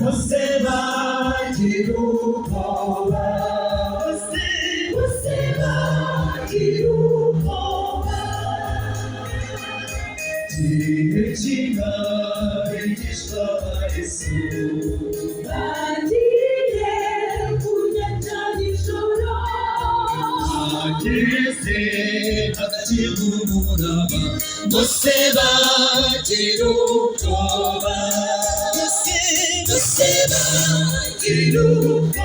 você vai derrubar, você vai derrubar, de retirada e desfaleço. Você vai derrubar, você vai derrubar.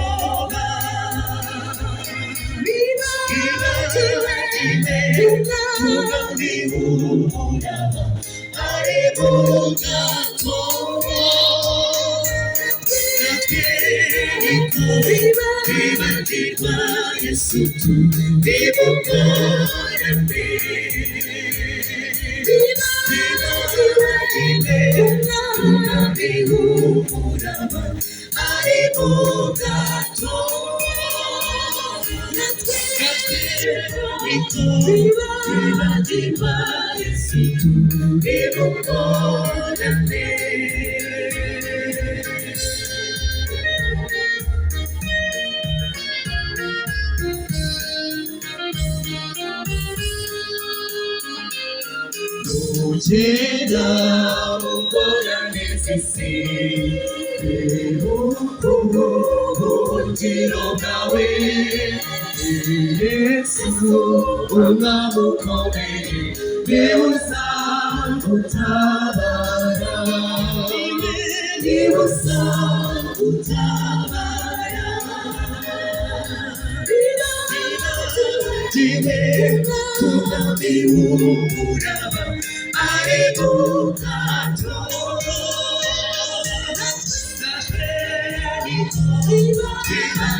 Viva Yesu tu vivo para mí. Llega un hora necesito, un giro cawe, Yesu ungamu kome, Dewasa utabara, Dewasa utabara, Dime tunabiuraba.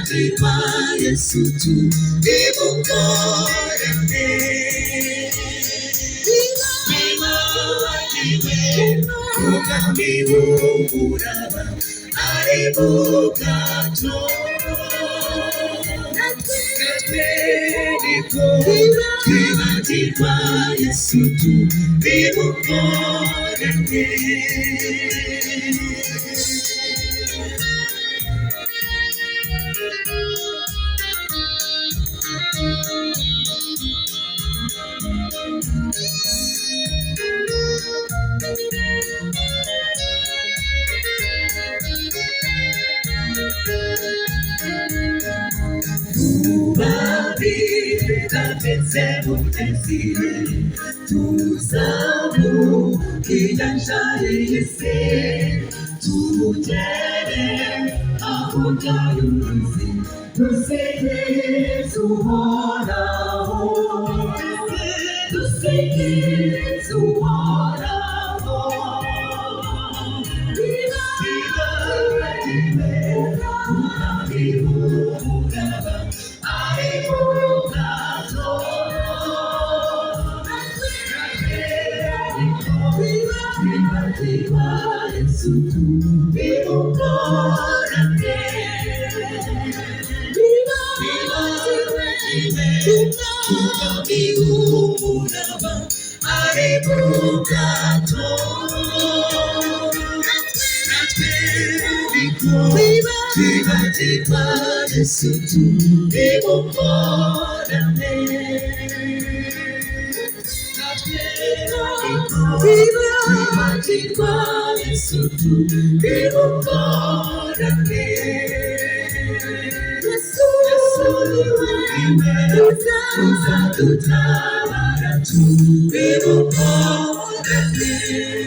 Viva Yesu tu vivo para mí. Viva Yesu tu vivo para mí. Tous amours qui jaillissent, tout est à regarder. Nous c'est souvent là-haut, nous c'est souvent là-haut. Viva Yesu tu vivo para mí. Viva tunabiuraba aribukato. Viva Yesu tu vivo para mí. Viva Yesu tu vivo para mí. Yesu usa tu tabara tu vivo para mí.